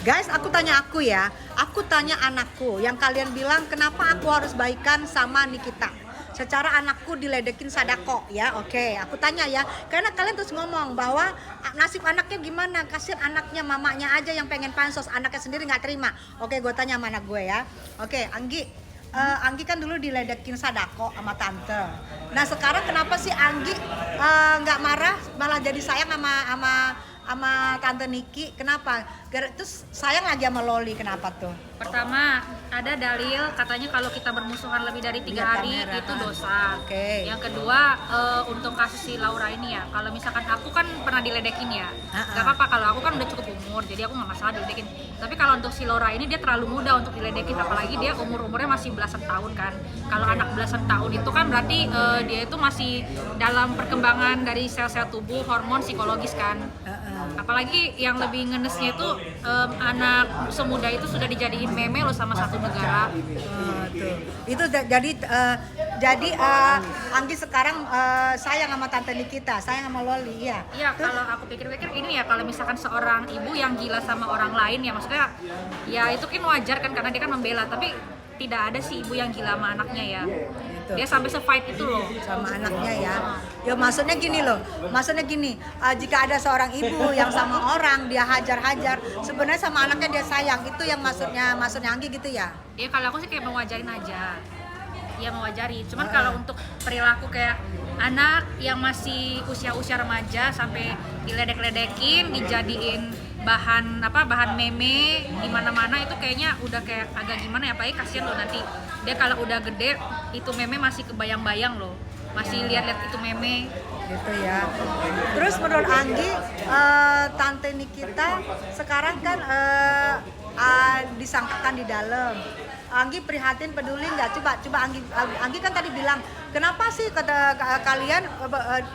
Guys, aku tanya anakku yang kalian bilang kenapa aku harus baikan sama Nikita. Secara anakku diledekin sadako ya, oke. Aku tanya ya, karena kalian terus ngomong bahwa nasib anaknya gimana, kasihan anaknya, mamanya aja yang pengen pansos, anaknya sendiri nggak terima. Oke, gue tanya sama anak gue ya. Oke, Anggi kan dulu diledekin sadako sama tante. Nah sekarang kenapa sih Anggi nggak marah, malah jadi sayang sama tante Niki? Kenapa? Terus sayang lagi sama Loli, kenapa tuh? Pertama, ada dalil katanya kalau kita bermusuhan lebih dari 3 hari kamera, itu dosa. Oke. Yang kedua, untuk kasus si Laura ini ya, kalau misalkan aku kan pernah diledekin ya, gak apa-apa kalau aku kan udah cukup umur, jadi aku nggak masalah diledekin. Tapi kalau untuk si Laura ini dia terlalu muda untuk diledekin, apalagi dia umurnya masih belasan tahun kan. Kalau anak belasan tahun itu kan berarti dia itu masih dalam perkembangan dari sel-sel tubuh, hormon, psikologis kan. Apalagi yang lebih ngenesnya itu anak semuda itu sudah dijadiin meme loh sama satu negara. Tuh. Itu jadi Anggi sekarang sayang sama tante Nikita, sayang sama Loli ya. Iya, kalau aku pikir-pikir ini ya, kalau misalkan seorang ibu yang gila sama orang lain ya, maksudnya ya itu kan wajar kan karena dia kan membela, tapi tidak ada sih ibu yang gila sama anaknya ya. Gitu. Dia sampai se-fight itu loh Sama anaknya ya. Ya maksudnya gini, jika ada seorang ibu yang sama orang dia hajar-hajar, sebenarnya sama anaknya dia sayang, itu yang maksudnya Anggi gitu ya. Ya kalau aku sih kayak mewajarin aja. Ya mewajari. Cuman kalau untuk perilaku kayak anak yang masih usia-usia remaja sampai diledek-ledekin, dijadiin bahan meme di mana-mana, itu kayaknya udah kayak agak gimana ya, apalagi kasihan loh nanti dia kalau udah gede itu meme masih kebayang-bayang loh, masih lihat-lihat itu meme Gitu ya. Terus menurut Anggi, tante Nikita sekarang kan disangkakan di dalam. Anggi prihatin, peduli nggak? Coba Anggi kan tadi bilang, kenapa sih kata kalian,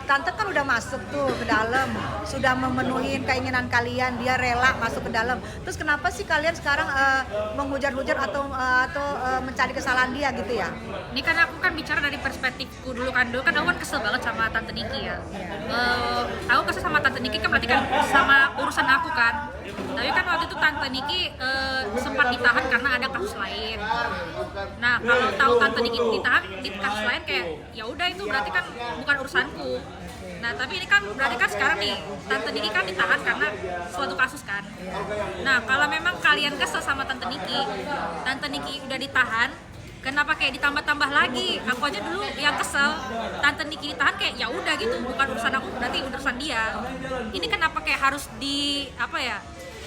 tante kan udah masuk tuh ke dalam, sudah memenuhi keinginan kalian, dia rela masuk ke dalam. Terus kenapa sih kalian sekarang menghujat-hujat atau mencari kesalahan dia gitu ya? Ini kan aku kan bicara dari perspektifku dulu kan aku kan kesel banget sama tante Niki ya. Aku kesel sama tante Niki kan berarti kan sama urusan aku kan. Tapi kan waktu itu tante Niki sempat ditahan karena ada kasus lain. Nah kalau tahu tante Niki ditahan di kasus lain, kayak ya udah itu berarti kan bukan urusanku. Nah tapi ini kan berarti kan sekarang nih tante Niki kan ditahan karena suatu kasus kan. Nah kalau memang kalian kesel sama tante Niki udah ditahan, kenapa kayak ditambah-tambah lagi? Aku aja dulu yang kesel, tante Niki ditahan kayak ya udah gitu, bukan urusan aku, berarti urusan dia. Ini kenapa kayak harus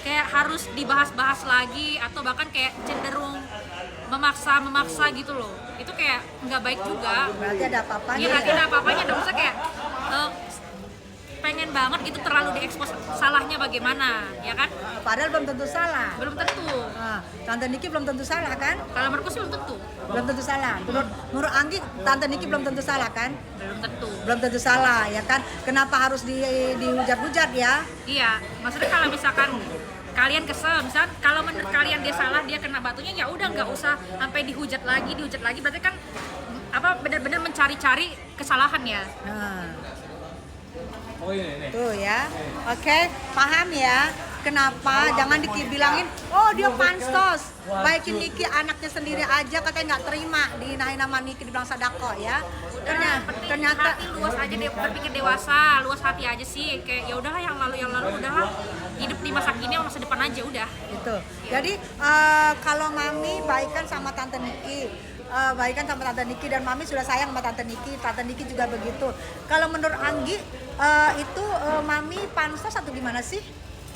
kayak harus dibahas-bahas lagi, atau bahkan kayak cenderung memaksa gitu loh. Itu kayak nggak baik juga. Berarti ada apa-apanya. Iya, berarti ada apa-apanya. Nggak usah kayak pengen banget gitu terlalu diekspos salahnya bagaimana, ya kan? Padahal belum tentu salah. Belum tentu. Tante Niki belum tentu salah kan? Kalau menurutku sih belum tentu. Belum tentu salah. Menurut Anggi, tante Niki belum tentu salah kan? Belum tentu. Belum tentu salah ya kan? Kenapa harus dihujat-hujat ya? Iya, maksudnya kalau misalkan kalian kesel, misalkan kalau menurut kalian dia salah, dia kena batunya, ya udah nggak usah sampai dihujat lagi, berarti kan benar-benar mencari-cari kesalahan ya. Tuh ya. Oke, paham ya. Kenapa? Jangan dibilangin, oh dia pansos, baikin Niki anaknya sendiri aja katanya nggak terima dihinain nama Niki, dibilang sadako ya. Ternyata hati luas aja, berpikir dewasa, luas hati aja sih, kayak ya udahlah yang lalu udahlah, hidup di masa kini sama masa depan aja udah. Itu. Jadi kalau Mami baikan sama tante Niki, dan Mami sudah sayang sama tante Niki juga begitu. Kalau menurut Anggi itu Mami pansos atau gimana sih?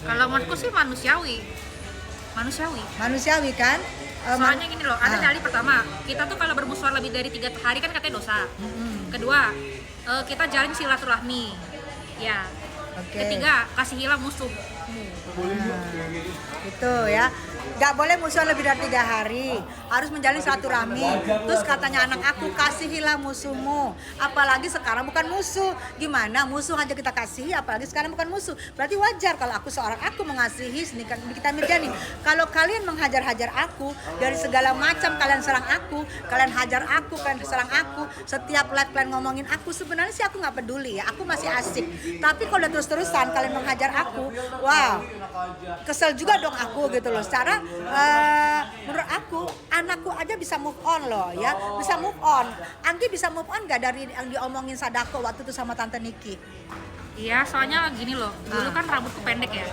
Kalau menurutku sih manusiawi kan? Soalnya gini loh, ada dalil pertama, kita tuh kalau bermusuhan lebih dari 3 hari kan katanya dosa. Kedua, kita jalin silaturahmi ya. Ketiga, kasih hilang musuh. Itu ya. Gak boleh musuhan lebih dari 3 hari, harus menjalin silaturahmi. Terus katanya anak aku, kasihilah musuhmu. Apalagi sekarang bukan musuh. Gimana musuh aja kita kasihi, apalagi sekarang bukan musuh. Berarti wajar kalau aku mengasihi Nikita Mirzani. Kalau kalian menghajar-hajar aku, dari segala macam kalian serang aku, kalian hajar aku, kalian serang aku, setiap live kalian ngomongin aku, sebenarnya sih aku nggak peduli ya, aku masih asik. Tapi kalau udah terus-terusan kalian menghajar aku, wow, kesel juga dong aku gitu loh. Secara menurut aku anakku aja bisa move on loh ya, bisa move on. Anggi bisa move on nggak dari yang diomongin Sadako waktu itu sama Tante Niki? Iya, soalnya gini loh, dulu kan rambutku pendek ya.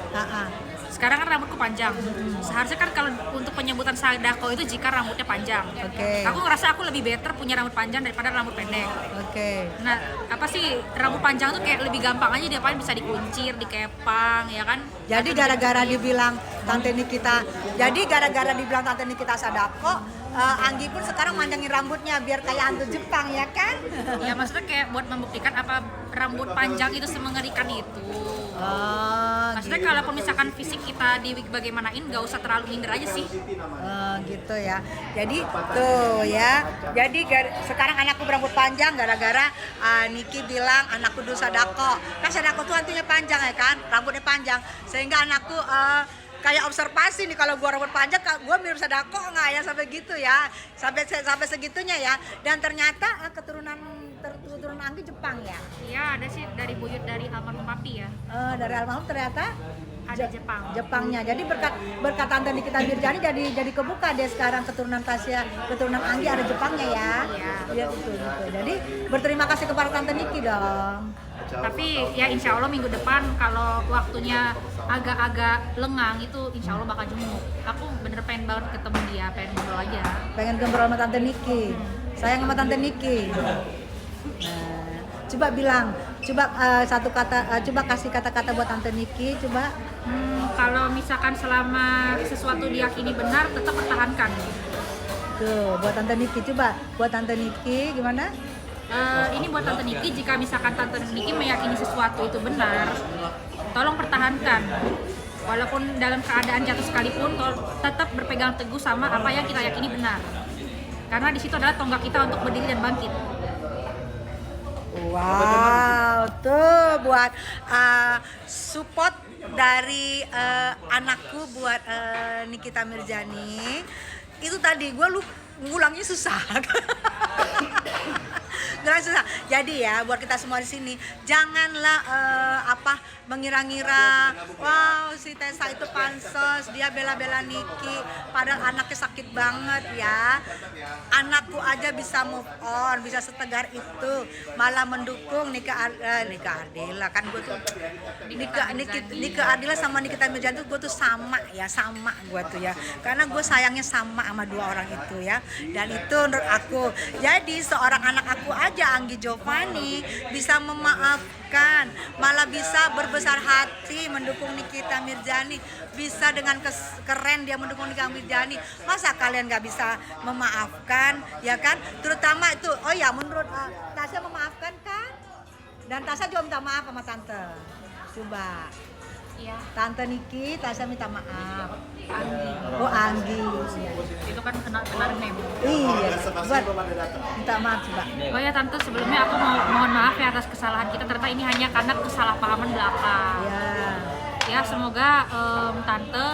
Sekarang kan rambutku panjang. Seharusnya kan kalau untuk penyebutan Sadako itu jika rambutnya panjang. Oke. Aku ngerasa aku lebih better punya rambut panjang daripada rambut pendek. Oke. Nah, apa sih rambut panjang tuh kayak lebih gampang aja, dia paling bisa dikuncir, dikepang, ya kan? Jadi gara-gara dibilang Tante Nikita, Tante Nikita Sadako, Anggi pun sekarang manjangin rambutnya biar kayak hantu Jepang ya kan? Ya maksudnya kayak buat membuktikan apa rambut panjang itu semengerikan itu. Maksudnya gitu. kalaupun misalkan fisik kita bagaimanain, gak usah terlalu minder aja sih. Gitu ya. Jadi tuh ya. Jadi sekarang anakku berambut panjang gara-gara Niki bilang anakku dulu Sadako. Kan Sadako tuh hantunya panjang ya kan? Rambutnya panjang. Sehingga anakku kayak observasi nih, kalau gua rambut panjang gua mirip Sadako nggak ya, sampai gitu ya. Sampai segitunya ya. Dan ternyata keturunan Anggi Jepang ya. Iya, ada sih dari buyut dari almarhum papi ya. Dari almarhum ternyata Ada Jepangnya. Jadi berkat Tante Nikita Mirzani jadi kebuka deh sekarang keturunan Tasya, keturunan Anggi ada Jepangnya ya. Iya betul. Jadi berterima kasih kepada Tante Niki dong. Tapi ya insya Allah minggu depan kalau waktunya agak-agak lengang itu insya Allah bakal jenguk. Aku bener pengen banget ketemu dia, pengen ngobrol aja. Pengen ngobrol sama Tante Niki. Sayang sama Tante Niki. Coba bilang, satu kata, coba kasih kata-kata buat Tante Niki, coba. Kalau misalkan selama sesuatu diyakini benar, tetap pertahankan. Tuh, buat Tante Niki, coba. Buat Tante Niki, gimana? Ini buat Tante Niki, jika misalkan Tante Niki meyakini sesuatu itu benar, tolong pertahankan. Walaupun dalam keadaan jatuh sekalipun, tetap berpegang teguh sama apa yang kita yakini benar. Karena di situ adalah tonggak kita untuk berdiri dan bangkit. Wow, tuh buat support dari anakku buat Nikita Mirzani. Itu tadi gue ngulangnya susah. Susah. Jadi ya buat kita semua di sini, janganlah mengira-ngira, wow si Tessa itu pansos, dia bela-bela Niki, padahal anaknya sakit banget ya. Anakku aja bisa move on, bisa setegar itu, malah mendukung Nika Ardila kan. Gue tuh Nika Ardila sama Nikita Mirzani tuh gue tuh sama gue tuh ya, karena gue sayangnya sama dua orang itu ya. Dan itu menurut aku, jadi seorang anak aku aja, Anggi Giovanni, bisa memaafkan, malah bisa berbesar hati mendukung Nikita Mirzani, bisa dengan keren dia mendukung Nikita Mirzani. Masa kalian nggak bisa memaafkan ya kan? Terutama itu, oh ya menurut Tasya memaafkan kan? Dan Tasya juga minta maaf sama Tante. Coba. Iya. Tante Niki, Tasya minta maaf. Anggi. Oh Anggi. Itu kan kenal name. Iya. Buat minta maaf coba. Oh ya Tante, sebelumnya aku mohon maaf ya atas kesalahan kita. Ternyata ini hanya karena kesalahpahaman belaka. Ya. Ya semoga Tante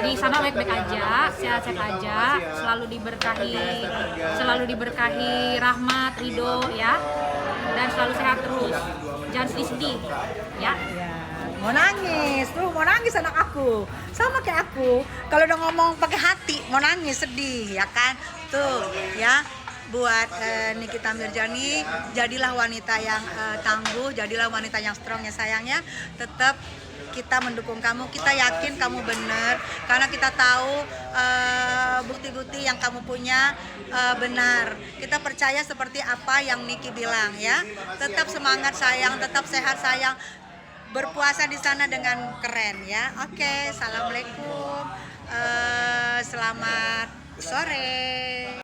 di sana baik-baik aja, sehat-sehat aja, selalu diberkahi rahmat, ridho ya, dan selalu sehat terus. Jangan sedih-sedih, ya. Mau nangis anak aku, sama kayak aku. Kalau udah ngomong pakai hati, mau nangis sedih ya kan? Tuh ya. Buat Nikita Mirzani, jadilah wanita yang tangguh, jadilah wanita yang strong ya sayangnya. Tetap kita mendukung kamu, kita yakin kamu benar, karena kita tahu bukti-bukti yang kamu punya benar. Kita percaya seperti apa yang Niki bilang ya. Tetap semangat sayang, tetap sehat sayang, berpuasa di sana dengan keren ya. Oke, assalamualaikum, selamat sore.